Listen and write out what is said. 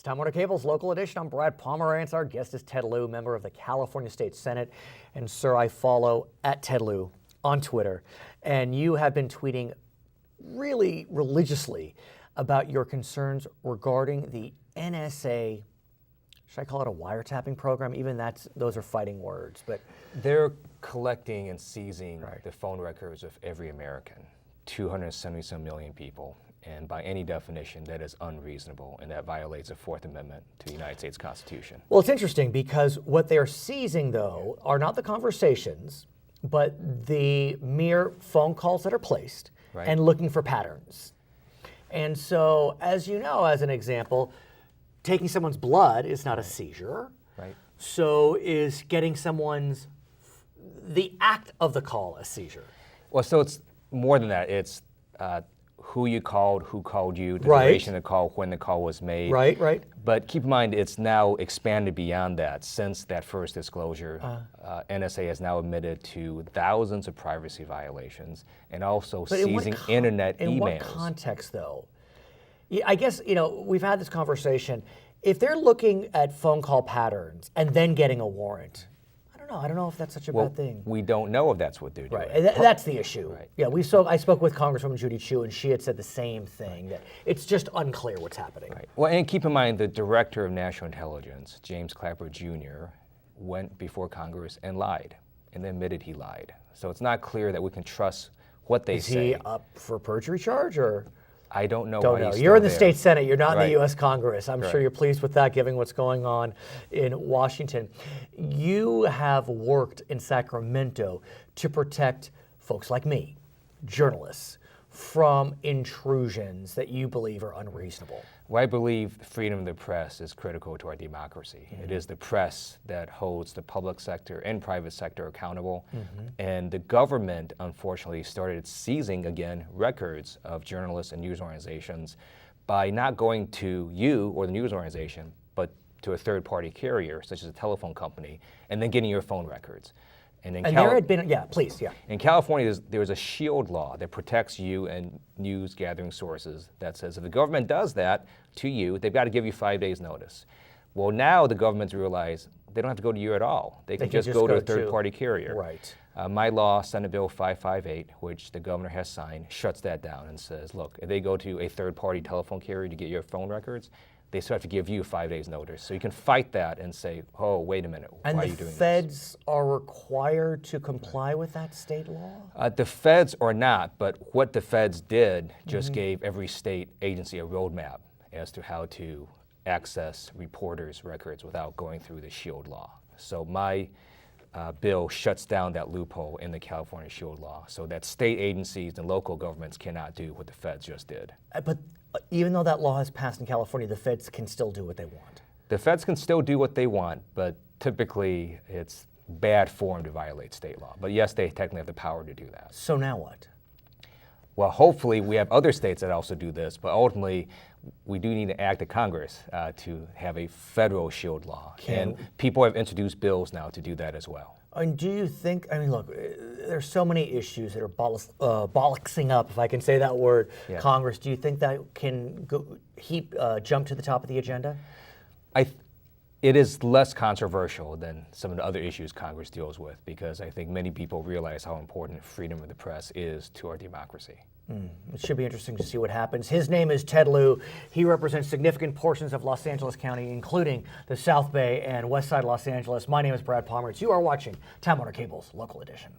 Time Warner Cable's Local Edition. I'm Brad Pomerance. Our guest is Ted Lieu, member of the California State Senate. And sir, I follow at Ted Lieu on Twitter. And you have been tweeting really religiously about your concerns regarding the NSA. Should I call it a wiretapping program? Even those are fighting words. But they're collecting and seizing the phone records of every American, 270 million people. And by any definition, that is unreasonable, and that violates the Fourth Amendment to the United States Constitution. Well, it's interesting because what they're seizing, though, are not the conversations, but the mere phone calls that are placed and looking for patterns. And so, as you know, as an example, taking someone's blood is not a seizure. Right. So is getting the act of the call a seizure? Well, so it's more than that. It's who you called, who called you, the duration of the call, when the call was made. Right. But keep in mind, it's now expanded beyond that. Since that first disclosure, NSA has now admitted to thousands of privacy violations and also seizing internet emails. In what context, though? I guess, we've had this conversation. If they're looking at phone call patterns and then getting a warrant, I don't know if that's such a bad thing. We don't know if that's what they're doing. Right, that's the issue. Right. Yeah, I spoke with Congresswoman Judy Chu, and she had said the same thing, that it's just unclear what's happening. Right. Well, and keep in mind, the Director of National Intelligence, James Clapper Jr., went before Congress and lied, and admitted he lied. So it's not clear that we can trust what they say. Is he up for perjury charge, or? I don't know. You're in the state Senate. You're not in the U.S. Congress. I'm sure you're pleased with that, given what's going on in Washington. You have worked in Sacramento to protect folks like me, journalists, from intrusions that you believe are unreasonable. Well, I believe freedom of the press is critical to our democracy. It is the press that holds the public sector and private sector accountable. And the government, unfortunately, started seizing, again, records of journalists and news organizations by not going to you or the news organization, but to a third-party carrier, such as a telephone company, and then getting your phone records. And there had been, please. In California, there's a shield law that protects you and news gathering sources that says if the government does that to you, they've got to give you 5 days notice. Well, now the government's realized they don't have to go to you at all. They can just go to a third-party carrier. Right. My law, Senate Bill 558, which the governor has signed, shuts that down and says, look, if they go to a third-party telephone carrier to get your phone records, they still have to give you 5 days notice. So you can fight that and say, oh, wait a minute, why are you doing this? And the feds are required to comply with that state law? The feds are not, but what the feds did just gave every state agency a roadmap as to how to access reporters' records without going through the SHIELD law. So my bill shuts down that loophole in the California SHIELD law so that state agencies and local governments cannot do what the feds just did. But even though that law has passed in California, the feds can still do what they want. The feds can still do what they want, but typically it's bad form to violate state law. But yes, they technically have the power to do that. So now what? Well, hopefully we have other states that also do this, but ultimately we do need to act at Congress to have a federal SHIELD law. And people have introduced bills now to do that as well. And do you think, look, there's so many issues that are bollocksing up, if I can say that word, Congress. Do you think that can jump to the top of the agenda? It is less controversial than some of the other issues Congress deals with, because I think many people realize how important freedom of the press is to our democracy. It should be interesting to see what happens. His name is Ted Lieu. He represents significant portions of Los Angeles County, including the South Bay and West Side of Los Angeles. My name is Brad Pomerance. You are watching Time Warner Cable's Local Edition.